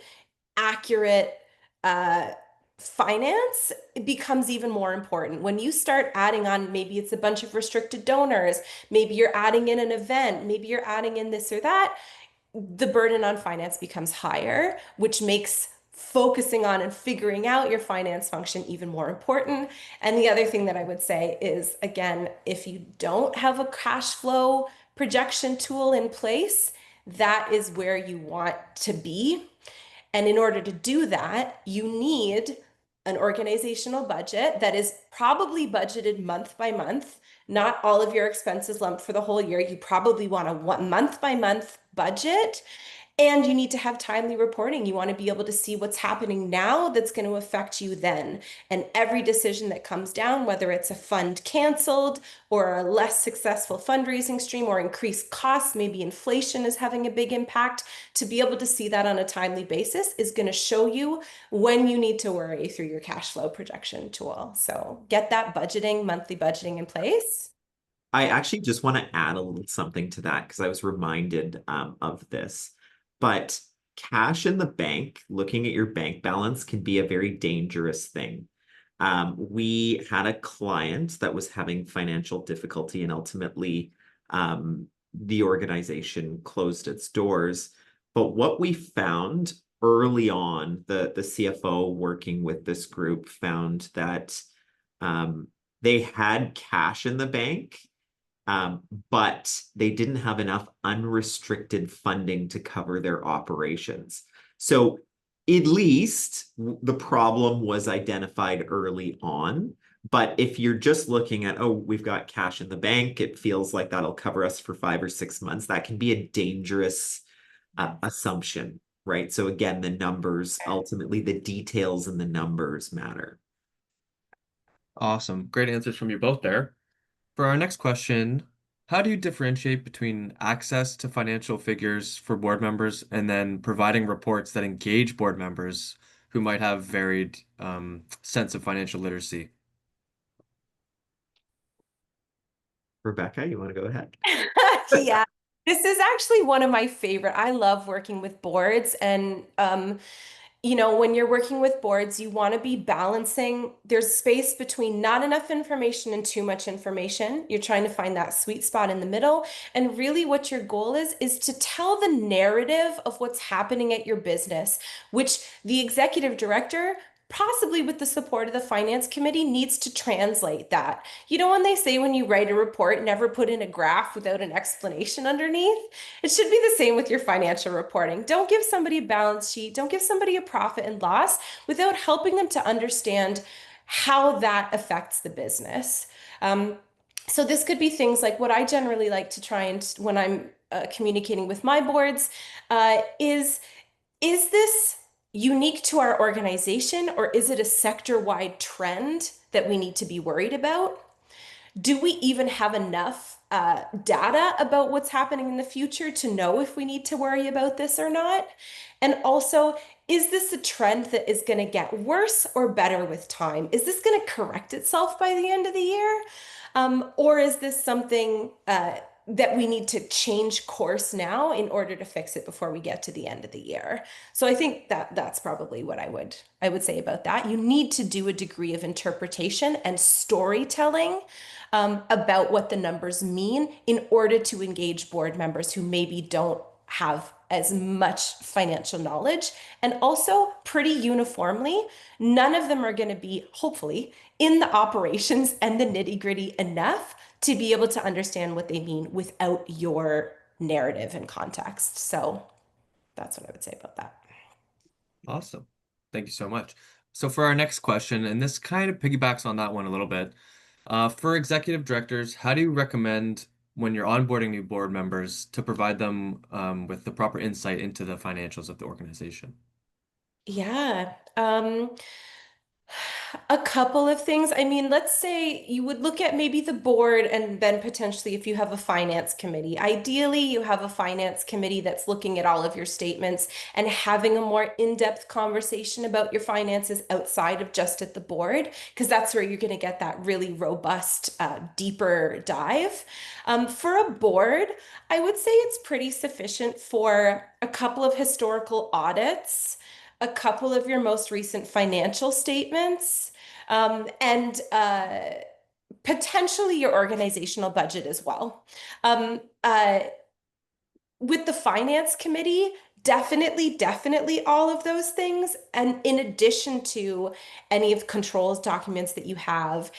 accurate uh, finance, it becomes even more important. When you start adding on, maybe it's a bunch of restricted donors, maybe you're adding in an event, maybe you're adding in this or that, the burden on finance becomes higher, which makes focusing on and figuring out your finance function even more important. And the other thing that I would say is, again, if you don't have a cash flow projection tool in place, that is where you want to be. And in order to do that, you need an organizational budget that is probably budgeted month by month, not all of your expenses lumped for the whole year. You probably want a month by month budget, and you need to have timely reporting. You want to be able to see what's happening now that's going to affect you then. And every decision that comes down, whether it's a fund canceled or a less successful fundraising stream or increased costs, maybe inflation is having a big impact, to be able to see that on a timely basis is going to show you when you need to worry through your cash flow projection tool. So get that budgeting, monthly budgeting in place. I actually just want to add a little something to that because I was reminded of this. But cash in the bank, looking at your bank balance can be a very dangerous thing. We had a client that was having financial difficulty, and ultimately the organization closed its doors. But what we found early on, the CFO working with this group found that they had cash in the bank, but they didn't have enough unrestricted funding to cover their operations. So at least the problem was identified early on. But if you're just looking at, oh, we've got cash in the bank, it feels like that'll cover us for 5 or 6 months, that can be a dangerous assumption, right? So again, the numbers, ultimately the details and the numbers matter. Awesome. Great answers from you both there. For our next question, how do you differentiate between access to financial figures for board members and then providing reports that engage board members who might have varied sense of financial literacy? Rebecca, you want to go ahead? Yeah, this is actually one of my favorite. I love working with boards, and when you're working with boards, you want to be balancing. There's space between not enough information and too much information. You're trying to find that sweet spot in the middle. And really, what your goal is to tell the narrative of what's happening at your business, which the executive director, possibly with the support of the finance committee, needs to translate that. You know, when they say when you write a report, never put in a graph without an explanation underneath, it should be the same with your financial reporting. Don't give somebody a balance sheet, don't give somebody a profit and loss without helping them to understand how that affects the business. So this could be things like what I generally like to try and when I'm communicating with my boards is this unique to our organization, or is it a sector-wide trend that we need to be worried about? Do we even have enough data about what's happening in the future to know if we need to worry about this or not? And also, is this a trend that is going to get worse or better with time? Is this going to correct itself by the end of the year? Or is this something that we need to change course now in order to fix it before we get to the end of the year? So I think that that's probably what I would say about that. You need to do a degree of interpretation and storytelling about what the numbers mean in order to engage board members who maybe don't have as much financial knowledge. And also, pretty uniformly, none of them are going to be, hopefully, in the operations and the nitty-gritty enough to be able to understand what they mean without your narrative and context. So that's what I would say about that. Awesome. Thank you so much. So for our next question, and this kind of piggybacks on that one a little bit, for executive directors, how do you recommend when you're onboarding new board members to provide them with the proper insight into the financials of the organization? Yeah. A couple of things. I mean, let's say you would look at maybe the board and then potentially if you have a finance committee. Ideally, you have a finance committee that's looking at all of your statements and having a more in-depth conversation about your finances outside of just at the board, because that's where you're going to get that really robust, deeper dive. For a board, I would say it's pretty sufficient for a couple of historical audits, a couple of your most recent financial statements, and potentially your organizational budget as well. Um, uh, with the finance committee, definitely all of those things. And in addition to any of the controls documents that you have,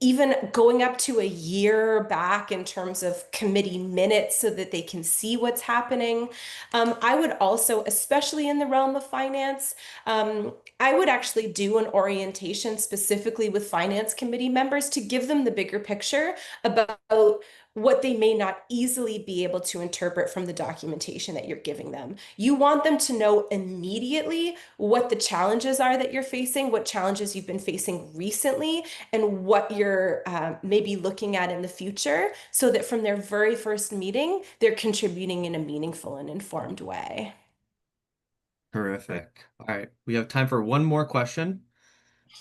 even going up to a year back in terms of committee minutes so that they can see what's happening. I would also, especially in the realm of finance, I would actually do an orientation specifically with finance committee members to give them the bigger picture about what they may not easily be able to interpret from the documentation that you're giving them. You want them to know immediately what the challenges are that you're facing, what challenges you've been facing recently, and what you're maybe looking at in the future, so that from their very first meeting, they're contributing in a meaningful and informed way. Terrific. All right, we have time for one more question.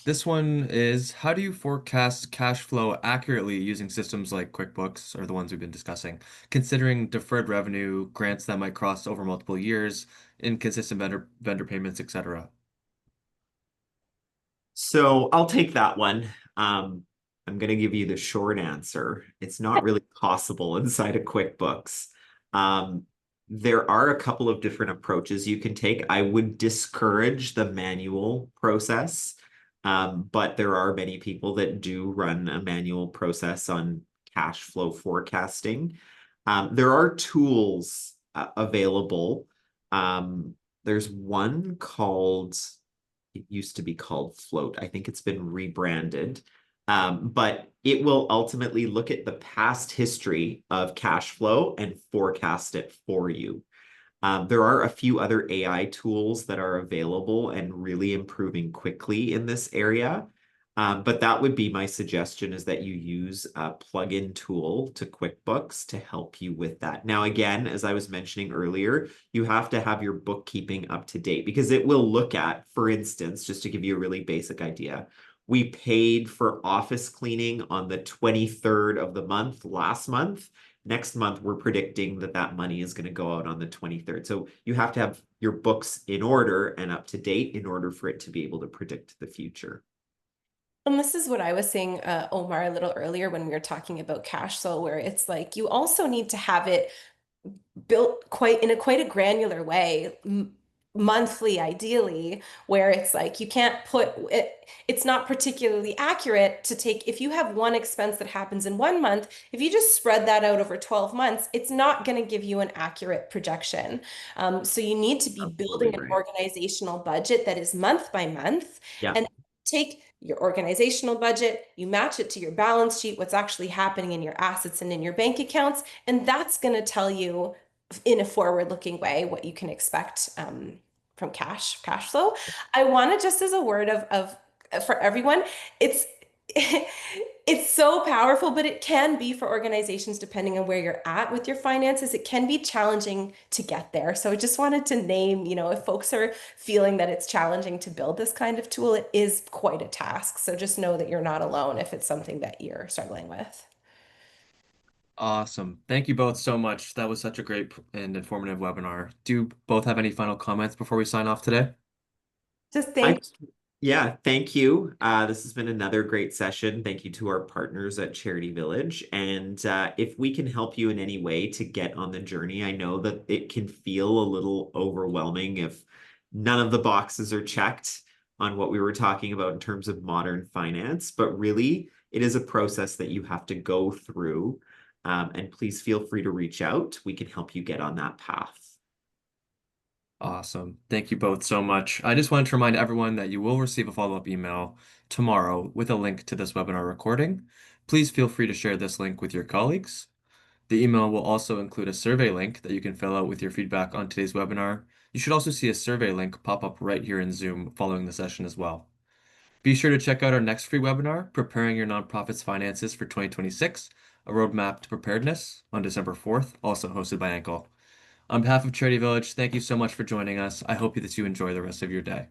This one is, how do you forecast cash flow accurately using systems like QuickBooks, or the ones we've been discussing, considering deferred revenue, grants that might cross over multiple years, inconsistent vendor payments, etc.? So I'll take that one. I'm going to give you the short answer. It's not really possible inside of QuickBooks. Um, there are a couple of different approaches you can take. I would discourage the manual process, but there are many people that do run a manual process on cash flow forecasting. There are tools available. There's one called, it used to be called Float. I think it's been rebranded. But it will ultimately look at the past history of cash flow and forecast it for you. There are a few other AI tools that are available and really improving quickly in this area. But that would be my suggestion, is that you use a plugin tool to QuickBooks to help you with that. Now, again, as I was mentioning earlier, you have to have your bookkeeping up to date, because it will look at, for instance, just to give you a really basic idea, we paid for office cleaning on the 23rd of the month last month. Next month, we're predicting that that money is going to go out on the 23rd. So you have to have your books in order and up to date in order for it to be able to predict the future. And this is what I was saying, Omar, a little earlier when we were talking about cash flow, where it's like you also need to have it built quite a granular way, monthly ideally, where it's like you can't put it, it's not particularly accurate to take, if you have one expense that happens in 1 month, if you just spread that out over 12 months, it's not going to give you an accurate projection. So you need to be Absolutely building an right. organizational budget that is month by month, Yeah. and take your organizational budget, you match it to your balance sheet, what's actually happening in your assets and in your bank accounts, and that's going to tell you in a forward-looking way what you can expect from cash flow. I want to, just as a word of for everyone, it's it's so powerful, but it can be for organizations, depending on where you're at with your finances, it can be challenging to get there. So I just wanted to name, if folks are feeling that it's challenging to build this kind of tool, it is quite a task. So just know that you're not alone if it's something that you're struggling with. Awesome. Thank you both so much. That was such a great and informative webinar. Do you both have any final comments before we sign off today? Just I thank Yeah, thank you. This has been another great session. Thank you to our partners at Charity Village. And if we can help you in any way to get on the journey, I know that it can feel a little overwhelming if none of the boxes are checked on what we were talking about in terms of modern finance, but really it is a process that you have to go through. And please feel free to reach out. We can help you get on that path. Awesome. Thank you both so much. I just wanted to remind everyone that you will receive a follow-up email tomorrow with a link to this webinar recording. Please feel free to share this link with your colleagues. The email will also include a survey link that you can fill out with your feedback on today's webinar. You should also see a survey link pop up right here in Zoom following the session as well. Be sure to check out our next free webinar, Preparing Your Nonprofit's Finances for 2026, a roadmap to preparedness, on December 4th, also hosted by Ankle. On behalf of Charity Village, thank you so much for joining us. I hope that you enjoy the rest of your day.